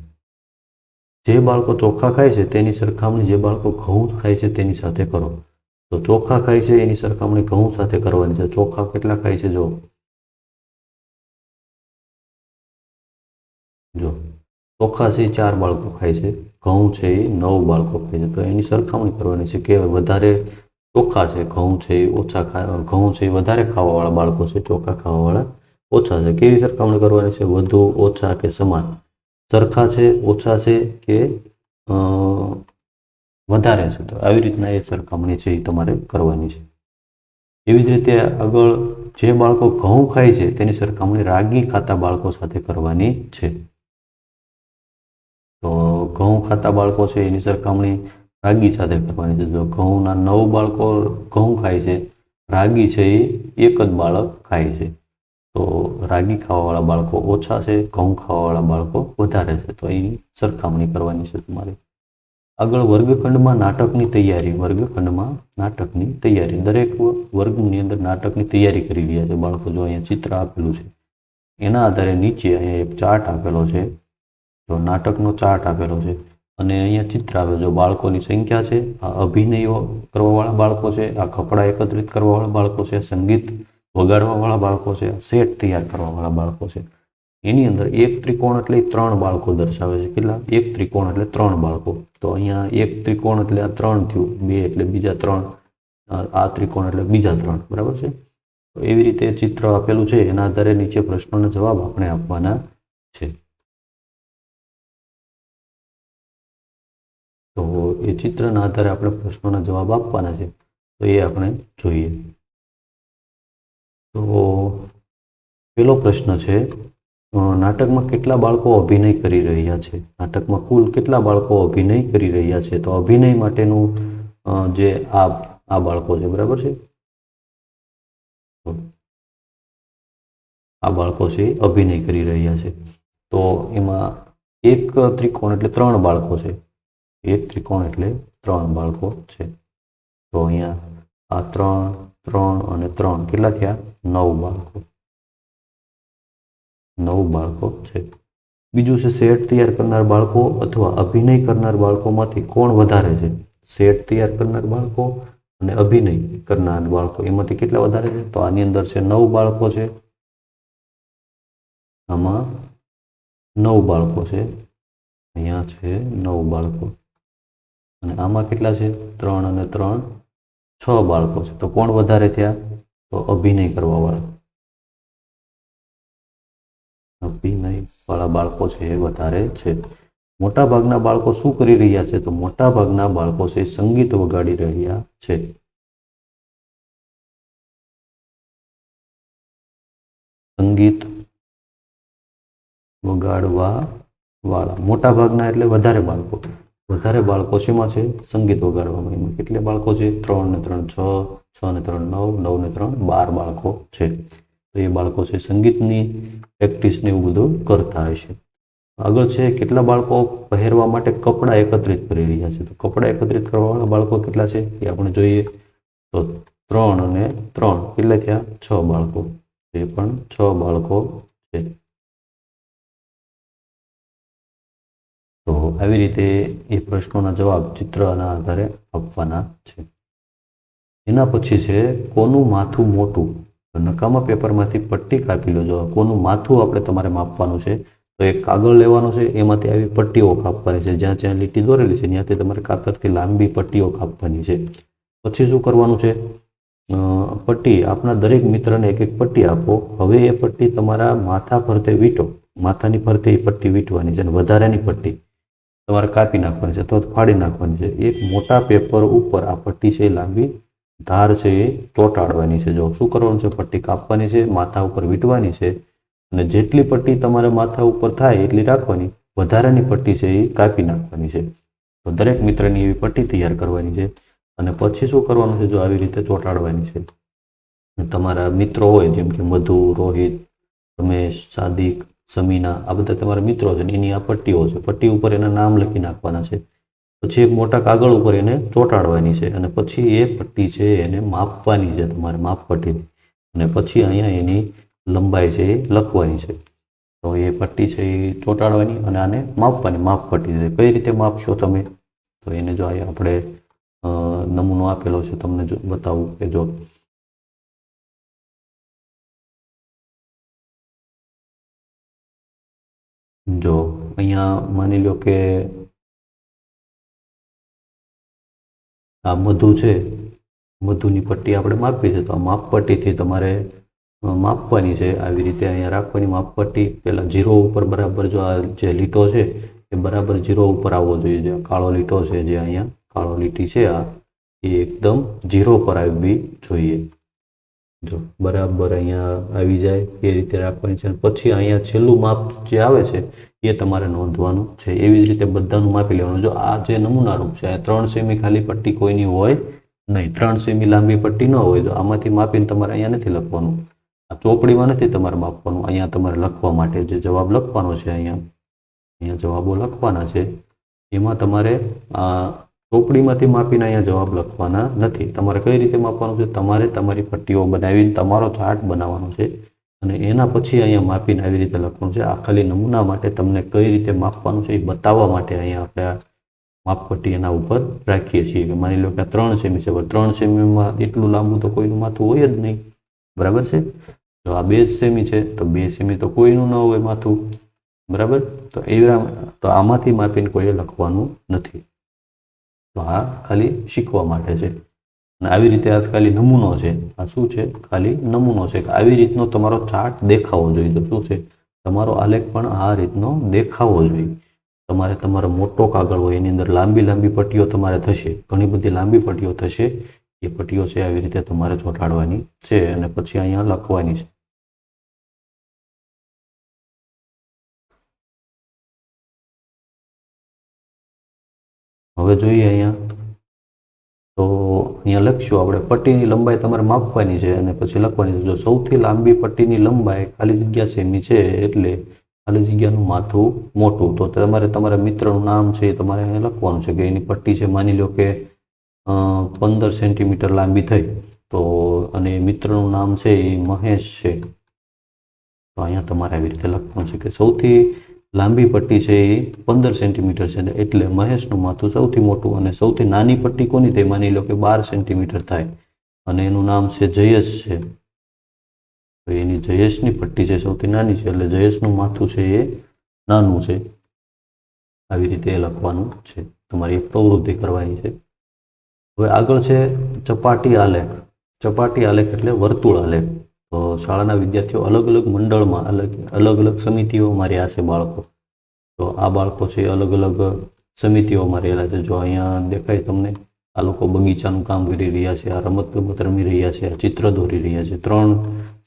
જે બાળકો ચોખા ખાય છે તેની સરખામણી જે બાળકો ઘઉં ખાય છે તેની સાથે કરો. તો ચોખા ખાય છે એની સરખામણી ઘઉં સાથે કરવાની છે. ચોખા કેટલા ખાય છે જો ચોખા છે 4 બાળકો ખાય છે, ઘઉં છે એ 9 બાળકો ખાય છે. તો એની સરખામણી કરવાની છે કે વધારે ચોખા છે, ઘઉં છે એ ઘઉં છે એ વધારે ખાવાવાળા બાળકો છે, ચોખા ખાવાવાળા ઓછા છે. કેવી સરખામણી કરવાની છે? વધુ, ઓછા કે સમાન? સરખા છે, ઓછા છે કે વધારે છે? તો આવી રીતના એ સરખામણી છે એ તમારે કરવાની છે. એવી જ રીતે આગળ જે બાળકો ઘઉં ખાય છે તેની સરખામણી રાગી ખાતા બાળકો સાથે કરવાની છે. તો ઘઉં ખાતા બાળકો છે એની સરખામણી રાગી સાથે કરવાની છે. જો ઘઉંના 9 બાળકો ઘઉં ખાય છે, રાગી છે એ 1 જ બાળક ખાય છે. તો રાગી ખાવાવાળા બાળકો ઓછા છે, ઘઉં ખાવાવાળા બાળકો વધારે છે. તો એની સરખામણી કરવાની છે તમારે. આગળ વર્ગખંડમાં નાટકની તૈયારી. વર્ગખંડમાં નાટકની તૈયારી. દરેક વર્ગની અંદર નાટકની તૈયારી કરી રહ્યા છે બાળકો. જો અહીંયા ચિત્ર આપેલું છે એના આધારે નીચે અહીંયા એક ચાર્ટ આપેલો છે. તો નાટકનો ચાર્ટ આપેલો છે અને અહીંયા ચિત્ર આવે. જો બાળકોની સંખ્યા છે, આ અભિનયો કરવાવાળા બાળકો છે, આ કપડાં એકત્રિત કરવાવાળા બાળકો છે, સંગીત વગાડવાવાળા બાળકો છે, સેટ તૈયાર કરવાવાળા બાળકો છે. એની અંદર એક ત્રિકોણ એટલે 3 બાળકો દર્શાવે છે. કેટલા? એક ત્રિકોણ એટલે 3 બાળકો. તો અહીંયા એક ત્રિકોણ એટલે આ 3 થયું, 2 એટલે બીજા 3, આ ત્રિકોણ એટલે બીજા 3. બરાબર છે? તો એવી રીતે ચિત્ર આપેલું છે એના આધારે નીચે પ્રશ્નોના જવાબ આપણે આપવાના છે. તો એ ચિત્રના આધારે આપણે પ્રશ્નોના જવાબ આપવાના છે. તો એ આપણે જોઈએ. તો પહેલો પ્રશ્ન છે, નાટકમાં કેટલા બાળકો અભિનય કરી રહ્યા છે? નાટકમાં કુલ કેટલા બાળકો અભિનય કરી રહ્યા છે? તો અભિનય માટેનું જે આ બાળકો છે, બરાબર છે? આ બાળકો છે એ અભિનય કરી રહ્યા છે. તો એમાં એક ત્રિકોણ એટલે 3 બાળકો છે. એક ત્રિકોણ એટલે 3 બાળકો છે. તો અહીંયા આ 3, 3 અને 3 કેટલા થયા? 9 બાળકો. 9 બાળકો છે. બીજું છે સેટ તૈયાર કરનાર બાળકો અથવા અભિનય કરનાર બાળકોમાંથી કોણ વધારે છે? સેટ તૈયાર કરનાર બાળકો અને અભિનય કરનાર બાળકો એમાંથી કેટલા વધારે છે? તો આની અંદર છે 9 બાળકો છે, આમાં 9 બાળકો છે, અહીંયા છે 9 બાળકો અને આમાં કેટલા છે? 3 અને 3 6 બાળકો છે. તો કોણ વધારે થયા? તો અભિનય કરવાવાળા. અભિનય વાળા બાળકો છે એ વધારે છે. મોટા ભાગના બાળકો શું કરી રહ્યા છે? તો મોટા ભાગના બાળકો છે સંગીત વગાડી રહ્યા છે. સંગીત વગાડવા વાળા. મોટા ભાગના એટલે વધારે બાળકો. વધારે બાળકો શેમાં છે? સંગીત વગાડવામાં. એમાં કેટલા બાળકો છે? 3 ને 3 6, 6 ને 3 9, 9 ને 3 12 બાળકો છે. તો એ બાળકો છે સંગીતની પ્રેક્ટિસ ને એવું બધું કરતા હશે. આગળ છે કેટલા બાળકો પહેરવા માટે કપડાં એકત્રિત કરી રહ્યા છે? તો કપડાં એકત્રિત કરવાવાળા બાળકો કેટલા છે એ આપણે જોઈએ. તો 3 અને 3 કેટલા થયા? 6 બાળકો. એ પણ 6 બાળકો છે. તો આવી રીતે એ પ્રશ્નોના જવાબ ચિત્રના આધારે આપવાના છે. એના પછી છે કોનું માથું મોટું. તો નકામા પેપરમાંથી પટ્ટી કાપી લો. જો કોનું માથું આપણે તમારે માપવાનું છે તો એક કાગળ લેવાનો છે, એમાંથી આવી પટ્ટીઓ કાપવાની છે. જ્યાં જ્યાં લીટી દોરેલી છે ત્યાંથી તમારે કાતરથી લાંબી પટ્ટીઓ કાપવાની છે. પછી શું કરવાનું છે, પટ્ટી આપના દરેક મિત્રને એક એક પટ્ટી આપો. હવે એ પટ્ટી તમારા માથા ફરતે વીંટો. માથાની ફરતે એ પટ્ટી વીંટવાની છે અને વધારાની પટ્ટી તમારે કાપી નાખવાની છે અથવા ફાડી નાખવાની છે. એક મોટા પેપર ઉપર આ પટ્ટી છે લાંબી ધાર છે એ ચોંટાડવાની છે. જો શું કરવાનું છે, પટ્ટી કાપવાની છે, માથા ઉપર વીંટવાની છે અને જેટલી પટ્ટી તમારે માથા ઉપર થાય એટલી રાખવાની. વધારાની પટ્ટી છે એ કાપી નાખવાની છે. તો દરેક મિત્રની એવી પટ્ટી તૈયાર કરવાની છે અને પછી શું કરવાનું છે, જો આવી રીતે ચોંટાડવાની છે. તમારા મિત્રો હોય જેમ કે મધુ, રોહિત, રમેશ, સાદિક, સમીના, આ બધા તમારા મિત્રો છે, એની આ પટ્ટીઓ છે. પટ્ટી ઉપર એના નામ લખી નાખવાના છે. પછી એક મોટા કાગળ ઉપર એને ચોંટાડવાની છે અને પછી એ પટ્ટી છે એને માપવાની છે તમારે માપપટ્ટીથી. અને પછી અહીંયા એની લંબાઈ છે એ લખવાની છે. તો એ પટ્ટી છે એ ચોંટાડવાની અને આને માપવાની માપપટ્ટી છે. કઈ રીતે માપશો તમે, તો એને જો અહીંયા આપણે નમૂનો આપેલો છે, તમને જો બતાવું કે જો અહીંયા માની લો કે આ મધુ છે, મધુની પટ્ટી આપણે માપવી છે તો આ માપપટ્ટીથી તમારે માપવાની છે. આવી રીતે અહીંયા રાખવાની માપપટ્ટી. પહેલાં 0 ઉપર બરાબર, જો આ જે લીટો છે એ બરાબર 0 ઉપર આવવો જોઈએ. જે કાળો લીટો છે, જે અહીંયા કાળો લીટી છે આ, એ એકદમ 0 પર આવવી જોઈએ. જો બરાબર અહીંયા આવી જાય એ રીતે રાખવાની છે. પછી અહીંયા છેલ્લું માપ જે આવે છે એ તમારે નોંધવાનું છે. એવી જ રીતે બધાનું માપી લેવાનું. જો આ જે નમૂના રૂપ છે, 3 સેમી ખાલી પટ્ટી કોઈની હોય નહીં. 3 સેમી લાંબી પટ્ટી ન હોય તો આમાંથી માપીને તમારે અહીંયા નથી લખવાનું. આ ચોપડીમાં નથી તમારે માપવાનું. અહીંયા તમારે લખવા માટે જે જવાબ લખવાનો છે, અહીંયા જવાબો લખવાના છે, એમાં તમારે આ ચોપડીમાંથી માપીને અહીંયા જવાબ લખવાના નથી. તમારે કઈ રીતે માપવાનું છે, તમારે તમારી પટ્ટીઓ બનાવીને તમારો ચાર્ટ બનાવવાનો છે અને એના પછી અહીંયા માપીને આવી રીતે લખવાનું છે. આ ખાલી નમૂના માટે તમને કઈ રીતે માપવાનું છે એ બતાવવા માટે અહીંયા આપણે માપપટ્ટી એના ઉપર રાખીએ છીએ. કે માની લો કે 3 સેમી છે, 3 સેમીમાં એટલું લાંબુ તો કોઈનું માથું હોય જ નહીં, બરાબર છે. જો આ 2 સેમી છે તો 2 સેમી તો કોઈનું ન હોય માથું, બરાબર. તો આમાંથી માપીને કોઈએ લખવાનું નથી. તો આ ખાલી શીખવા માટે છે. અને આવી રીતે આ ખાલી નમૂનો છે. આ શું છે, ખાલી નમૂનો છે. આવી રીતનો તમારો ચાર્ટ દેખાવો જોઈએ. તો શું છે, તમારો આલેખ પણ આ રીતનો દેખાવો જોઈએ. તમારે તમારો મોટો કાગળ હોય એની અંદર લાંબી લાંબી પટ્ટીઓ તમારે થશે, ઘણી બધી લાંબી પટ્ટીઓ થશે. એ પટ્ટીઓ છે આવી રીતે તમારે ચોંટાડવાની છે અને પછી અહીંયા લખવાની છે. હવે જોઈએ અહીંયા, તો અહીંયા લખશું આપણે પટ્ટીની લંબાઈ તમારે માપવાની છે અને પછી લખવાની છે. જો સૌથી લાંબી પટ્ટીની લંબાઈ ખાલી જગ્યા સેમી છે એટલે ખાલી જગ્યાનું માથું મોટું. તો તમારે તમારા મિત્રનું નામ છે એ તમારે અહીંયા લખવાનું છે કે એની પટ્ટી છે માની લો કે 15 સેન્ટીમીટર લાંબી થઈ, તો અને મિત્રનું નામ છે એ મહેશ છે. તો અહીંયા તમારે આવી રીતે લખવાનું છે કે સૌથી લાંબી પટ્ટી છે એ 15 સેન્ટીમીટર છે એટલે મહેશનું માથું સૌથી મોટું. અને સૌથી નાની પટ્ટી કોની થઈ, માની લો કે 12 સેન્ટીમીટર થાય અને એનું નામ છે જયેશ છે, તો એની જયેશની પટ્ટી છે સૌથી નાની છે એટલે જયેશનું માથું છે એ નાનું છે. આવી રીતે લખવાનું છે. તમારી એક પ્રવૃત્તિ કરવાની છે. હવે આગળ છે ચપાટી આલેખ. ચપાટી આલેખ એટલે વર્તુળ આલેખ. તો શાળાના વિદ્યાર્થીઓ અલગ અલગ મંડળમાં અલગ અલગ સમિતિઓમાં રહ્યા છે બાળકો. તો આ બાળકો છે અલગ અલગ સમિતિઓમાં રહેલા છે. જો અહીંયા દેખાય તમને, આ લોકો બગીચાનું કામ કરી રહ્યા છે, આ રમતગમત રમી રહ્યા છે, આ ચિત્ર દોરી રહ્યા છે. 3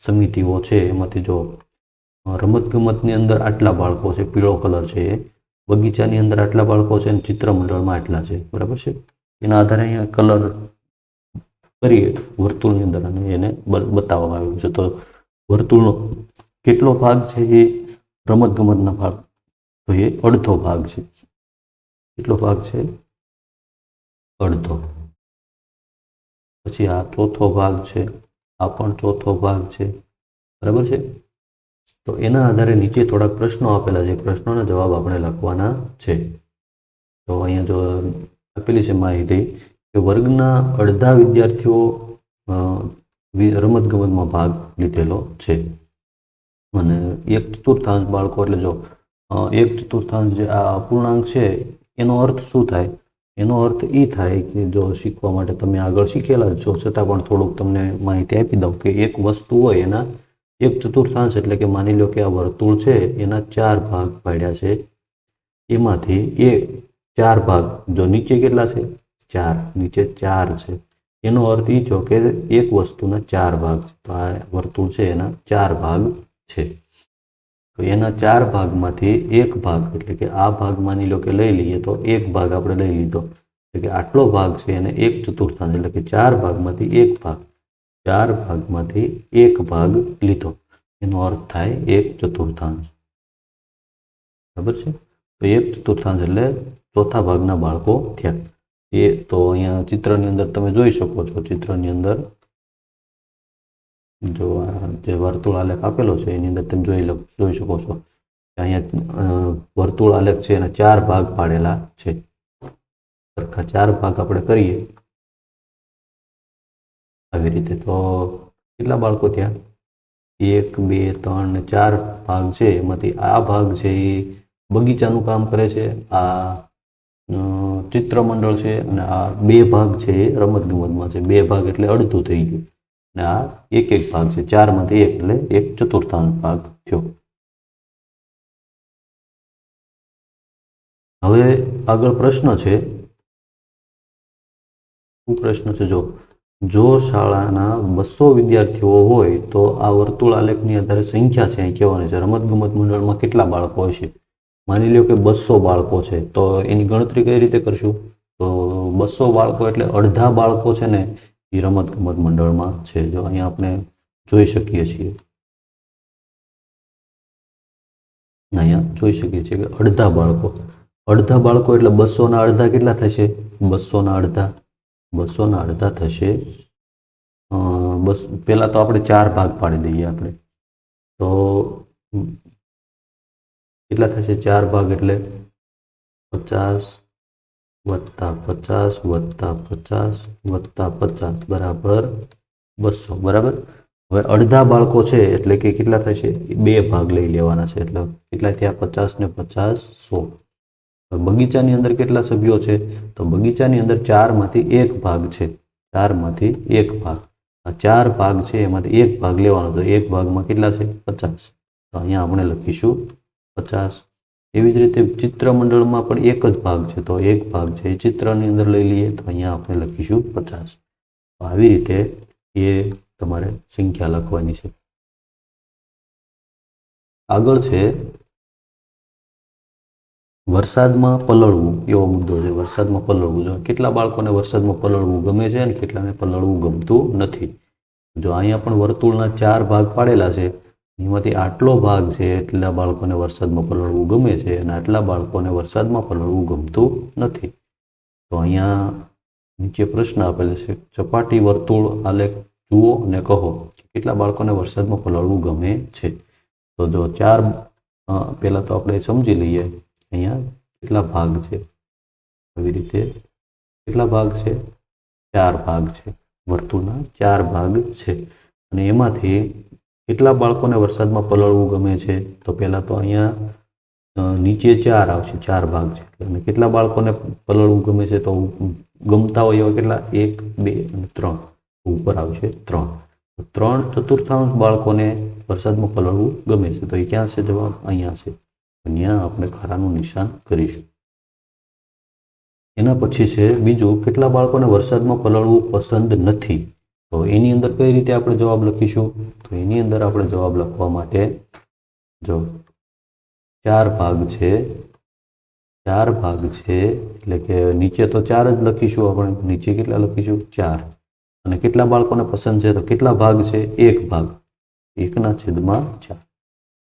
સમિતિઓ છે. એમાંથી જો રમતગમતની અંદર આટલા બાળકો છે, પીળો કલર છે, બગીચાની અંદર આટલા બાળકો છે અને ચિત્ર મંડળમાં આટલા છે, બરાબર છે. એના આધારે અહીંયા કલર કરીએ વર્તુળની અંદર અને એને બતાવવામાં આવ્યું છે. તો વર્તુળનો કેટલો ભાગ છે એ રમતગમતના ભાગ, તો એ અડધો ભાગ છે. કેટલો ભાગ છે, અડધો. પછી આ ચોથો ભાગ છે, આ પણ ચોથો ભાગ છે, બરાબર છે. તો એના આધારે નીચે થોડાક પ્રશ્નો આપેલા છે, પ્રશ્નોના જવાબ આપણે લખવાના છે. તો અહીંયા જો આપેલી છે માહિતી કે વર્ગના અડધા વિદ્યાર્થીઓ રમતગમતમાં ભાગ લીધેલો છે. અને 1/4 બાળકો એટલે જો 1/4 જે આ અપૂર્ણાંક છે એનો અર્થ શું થાય? એનો અર્થ એ થાય કે જો શીખવા માટે તમે આગળ શીખેલા જ છો, છતાં પણ થોડુંક તમને માહિતી આપી દઉં કે એક વસ્તુ હોય એના 1/4 એટલે કે માની લો કે આ વર્તુળ છે એના 4 ભાગ પાડ્યા છે. એમાંથી એ 4 ભાગ, જો નીચે કેટલા છે? 4, નીચે 4 છે. એનો અર્થ એ થયો કે એક વસ્તુના 4 ભાગ છે. તો આ વર્તુળ છે એના 4 ભાગ છે. તો એના 4 ભાગમાંથી એક ભાગ એટલે કે આ ભાગ માની લો કે લઈ લઈએ તો એક ભાગ આપણે લઈ લીધો, એટલે કે આટલો ભાગ છે એને 1/4 એટલે કે 4 ભાગમાંથી એક ભાગ, 4 ભાગમાંથી એક ભાગ લીધો, એનો અર્થ થાય 1/4. બરાબર છે? તો 1/4 એટલે ચોથા ભાગના બાળકો થયા. એ તો અહીંયા ચિત્રની અંદર તમે જોઈ શકો છો. ચિત્રની અંદર જો આ જે વર્તુળ આલેખ આપેલો છે એની અંદર તમે જોઈ શકો છો કે અહીંયા વર્તુળ આલેખ છે એના 4 ભાગ પાડેલા છે. સરખા 4 ભાગ આપણે કરીએ આવી રીતે તો કેટલા બાળકો થયા? 1, 2, 3 ને 4 ભાગ છે. એમાંથી આ ભાગ છે એ બગીચાનું કામ કરે છે, આ ચિત્રમંડળ છે, અને આ 2 ભાગ છે એ રમતગમતમાં છે. 2 ભાગ એટલે અડધું થઈ ગયું, અને આ એક ભાગ છે. 4માંથી 1 એટલે 1/4 ભાગ થયો. હવે આગળ પ્રશ્ન છે. શું પ્રશ્ન છે? જો શાળાના 200 વિદ્યાર્થીઓ હોય તો આ વર્તુળ આલેખની આધારે સંખ્યા છે અહીં કહેવાની છે. રમતગમત મંડળમાં કેટલા બાળકો હશે? માની લો કે 200 બાળકો છે, તો એની ગણતરી કઈ રીતે કરશું? તો 200 બાળકો એટલે અડધા બાળકો છે ને એ રમતગમત મંડળમાં છે. જો અહીંયા આપણે જોઈ શકીએ છીએ, અહીંયા જોઈ શકીએ છીએ કે અડધા બાળકો એટલે 200 ના અડધા કેટલા થશે? 200 ના અડધા થશે. બસ પહેલા તો આપણે 4 ભાગ પાડી દઈએ. આપણે તો કેટલા થશે? 4 ભાગ એટલે 50 + 50 + 50 + 50 બરાબર 200. બરાબર. હવે અડધા બાળકો છે એટલે કે કેટલા થશે? 2 ભાગ લઈ લેવાના છે. એટલે કેટલા થયા? 50 ને 50 100. બગીચાની અંદર કેટલા સભ્યો છે? તો બગીચાની અંદર 4માંથી 1 ભાગ છે. 4માંથી 1 ભાગ, આ 4 ભાગ છે એમાંથી 1 ભાગ લેવાનો. તો 1 ભાગમાં કેટલા છે? 50. તો અહીંયા આપણે લખીશું 50. એવી જ રીતે ચિત્રમંડળમાં પણ એક જ ભાગ છે, તો 1 ભાગ છે એ ચિત્રની અંદર લઈ લઈએ. તો અહીંયા આપણે લખીશું 50. આવી રીતે એ તમારે સંખ્યા લખવાની છે. આગળ છે વરસાદમાં પલળવું, એવો મુદ્દો છે. વરસાદમાં પલળવું, જો કેટલા બાળકોને વરસાદમાં પલળવું ગમે છે અને કેટલાને પલળવું ગમતું નથી. જો અહીંયા પણ વર્તુળના 4 ભાગ પાડેલા છે, એમાંથી આટલો ભાગ છે એટલા બાળકોને વરસાદમાં પલળવું ગમે છે અને આટલા બાળકોને વરસાદમાં પલળવું ગમતું નથી. તો અહીંયા નીચે પ્રશ્ન આપેલો છે, સપાટી વર્તુળ આલેખ જુઓ અને કહો કે કેટલા બાળકોને વરસાદમાં પલળવું ગમે છે. તો જો 4 પહેલા તો આપણે સમજી લઈએ અહીંયા કેટલા ભાગ છે. આવી રીતે કેટલા ભાગ છે? 4 ભાગ છે. વર્તુળના 4 ભાગ છે અને એમાંથી કેટલા બાળકોને વરસાદમાં પલળવું ગમે છે? તો પહેલાં તો અહીંયા નીચે 4 આવશે, 4 ભાગ છે. અને કેટલા બાળકોને પલળવું ગમે છે? તો ગમતા હોય એવા કેટલા? 1, 2 અને 3. ઉપર આવશે 3. 3/4 બાળકોને વરસાદમાં પલળવું ગમે છે. તો એ ક્યાં છે જવાબ? અહીંયા છે. અહીંયા આપણે ખારાનું નિશાન કરીશું. એના પછી છે બીજું, કેટલા બાળકોને વરસાદમાં પલળવું પસંદ નથી? તો એની અંદર કઈ રીતે આપણે જવાબ લખીશું? તો એની અંદર આપણે જવાબ લખવા માટે જો 4 ભાગ છે, 4 ભાગ છે એટલે કે નીચે તો 4 જ લખીશું. આપણે નીચે કેટલા લખીશું? 4. અને કેટલા બાળકોને પસંદ છે? તો કેટલા ભાગ છે? 1 ભાગ, 1/4.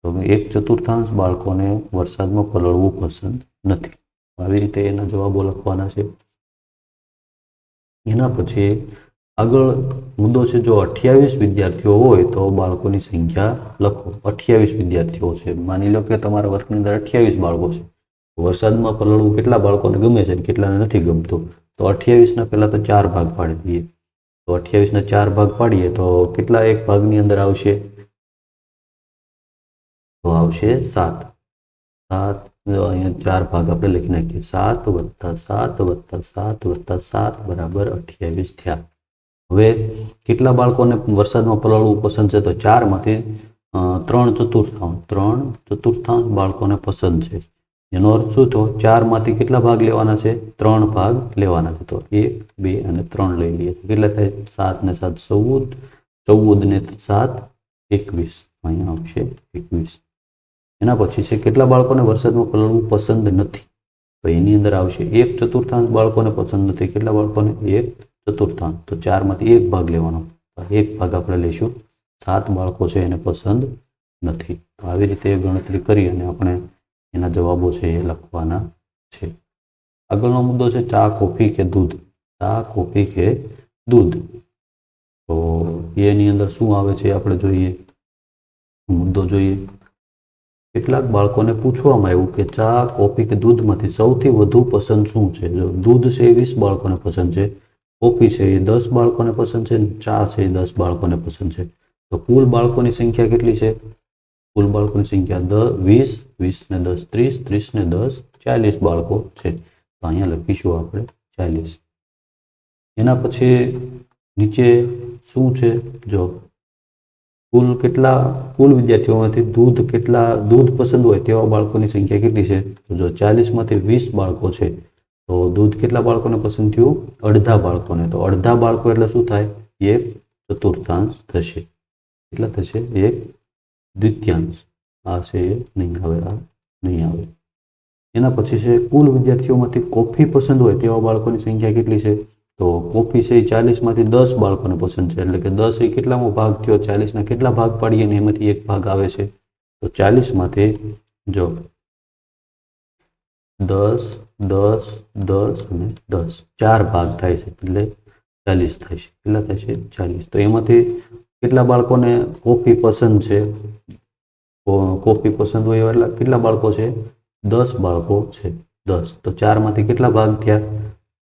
તો 1/4 બાળકોને વરસાદમાં પલળવું પસંદ નથી. આવી રીતે એના જવાબો લખવાના છે. એના પછી આગળ મુદ્દો છે, જો 28 વિદ્યાર્થીઓ હોય તો બાળકોની સંખ્યા લખો. 28 વિદ્યાર્થીઓ છે. માની લો કે તમારા વર્ગની અંદર 28 બાળકો છે. વરસાદમાં પલળવું કેટલા બાળકોને ગમે છે અને કેટલાને નથી ગમતું? તો 28ના પહેલા તો 4 ભાગ પાડી દઈએ. તો 28 ને 4 ભાગ પાડીએ તો કેટલા એક ભાગની અંદર આવશે? તો આવશે 7. 7 જો અહીંયા 4 ભાગ આપણે લખી નાખીએ. 7 + 7 + 7 + 7 બરાબર 28 થયા. હવે કેટલા બાળકોને વરસાદમાં પલળવું પસંદ છે? તો 4 માંથી 3/4 બાળકોને પસંદ છે. એનો અર્થ શું થયો? 4 માંથી કેટલા ભાગ લેવાના છે? 3 ભાગ લેવાના છે. તો 1, 2 અને 3 લઈ લઈએ. કેટલા થાય? 7 ને 7 14, 14 ને 7 21. અહીંયા આવશે 21. એના પછી છે કેટલા બાળકોને વરસાદમાં પલળવું પસંદ નથી? તો એની અંદર આવશે 1/4 બાળકોને પસંદ નથી. કેટલા બાળકોને? 1/4. તો 4 માંથી 1 ભાગ લેવાનો. તો 1 ભાગ આપણે લઈશું. 7 બાળકો છે એને પસંદ નથી. તો આવી રીતે ગણતરી કરી અને આપણે એના જવાબો છે એ લખવાના છે. આગળનો મુદ્દો છે ચા, કોફી કે દૂધ. ચા, કોફી કે દૂધ. તો એની અંદર શું આવે છે આપણે જોઈએ. મુદ્દો જોઈએ. કેટલાક બાળકોને પૂછવામાં આવ્યું કે ચા, કોફી કે દૂધમાંથી સૌથી વધુ પસંદ શું છે? જો દૂધ છે એ 20 બાળકોને પસંદ છે, કોફી છે એ 10 બાળકોને પસંદ છે, ચા છે એ 10 બાળકોને પસંદ છે. તો કુલ બાળકોની સંખ્યા કેટલી છે? કુલ બાળકોની સંખ્યા 20, 20 ને 10 30, 30 ને 10 40 બાળકો છે. તો અહીંયા લખીશું આપણે 40. એના પછી નીચે શું છે? જો કુલ વિદ્યાર્થીઓમાંથી દૂધ પસંદ હોય તેવા બાળકોની સંખ્યા કેટલી છે? તો જો 40 માંથી 20 બાળકો છે તો દૂધ કેટલા બાળકોને પસંદ થયું? અડધા બાળકોને. તો અડધા બાળકો એટલે શું થાય? 1/4 થશે. કેટલા થશે? 1/2. આ છે એ નહીં આવે, આ નહીં આવે. એના પછી છે કુલ વિદ્યાર્થીઓમાંથી કોફી પસંદ હોય તેવા બાળકોની સંખ્યા કેટલી છે? તો કોફી છે એ 40 માંથી 10 બાળકોને પસંદ છે. એટલે કે 10 એ કેટલામો ભાગ થયો? 40 ના કેટલા ભાગ પાડીએ ને એમાંથી 1 ભાગ આવે છે. તો 40 માંથી જો 10, 10, 10 અને 10 4 ભાગ થાય છે એટલે 40 થાય છે. કેટલા થાય છે? 40. તો એમાંથી કેટલા બાળકોને કોફી પસંદ છે? કોફી પસંદ હોય એટલે કેટલા બાળકો છે? 10 બાળકો છે. 10. તો 4 માંથી કેટલા ભાગ થયા?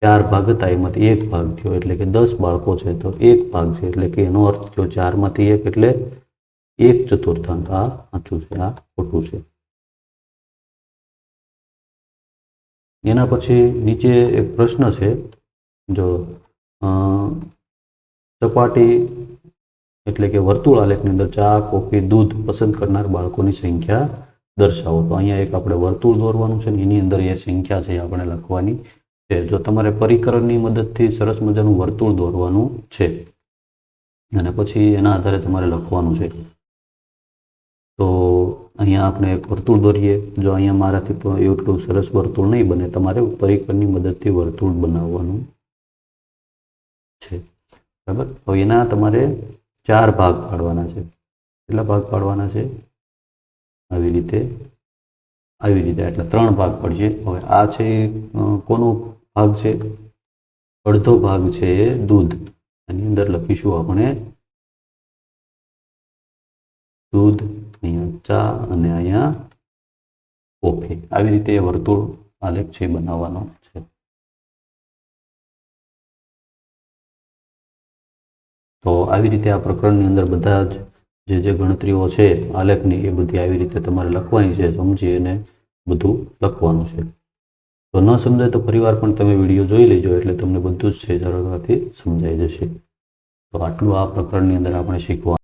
4 ભાગ હતા, એમાંથી 1 ભાગ થયો એટલે કે 10 બાળકો છે તો 1 ભાગ છે. એટલે કે એનો અર્થ થયો 4 માંથી 1 એટલે 1/4. આ સાચું છે, આ ખોટું છે. એના પછી નીચે એક પ્રશ્ન છે. જો સપાટી એટલે કે વર્તુળ આલેખની અંદર ચા, કોફી, દૂધ પસંદ કરનાર બાળકોની સંખ્યા દર્શાવો. તો અહીંયા એક આપણે વર્તુળ દોરવાનું છે ને એની અંદર એ સંખ્યા છે આપણે લખવાની છે. જો તમારે પરિકરણની મદદથી સરસ મજાનું વર્તુળ દોરવાનું છે અને પછી એના આધારે તમારે લખવાનું છે. તો અહીંયા આપણે એક વર્તુળ દોરીએ. જો અહીંયા મારાથી એટલું સરસ વર્તુળ નહીં બને, તમારે પરિકરની મદદથી વર્તુળ બનાવવાનું છે. બરાબર. હવે એના તમારે 4 ભાગ પાડવાના છે. કેટલા ભાગ પાડવાના છે? આવી રીતે એટલે 3 ભાગ પડશે. હવે આ છે કોનો ભાગ છે? અડધો ભાગ છે એ દૂધ. એની અંદર લખીશું આપણે દૂધ, અહીંયા ચા અને અહીંયા કોફી. આવી રીતે વર્તુળ આલેખ છે બનાવવાનો છે. તો આવી રીતે આ પ્રકરણની અંદર બધા જ જે ગણતરીઓ છે આલેખની એ બધી આવી રીતે તમારે લખવાની છે. સમજી અને બધું લખવાનું છે. તો ન સમજાય તો ફરીવાર પણ તમે વિડીયો જોઈ લેજો એટલે તમને બધું જ છે સરળતાથી સમજાઈ જશે. તો આટલું આ પ્રકરણની અંદર આપણે શીખવાનું.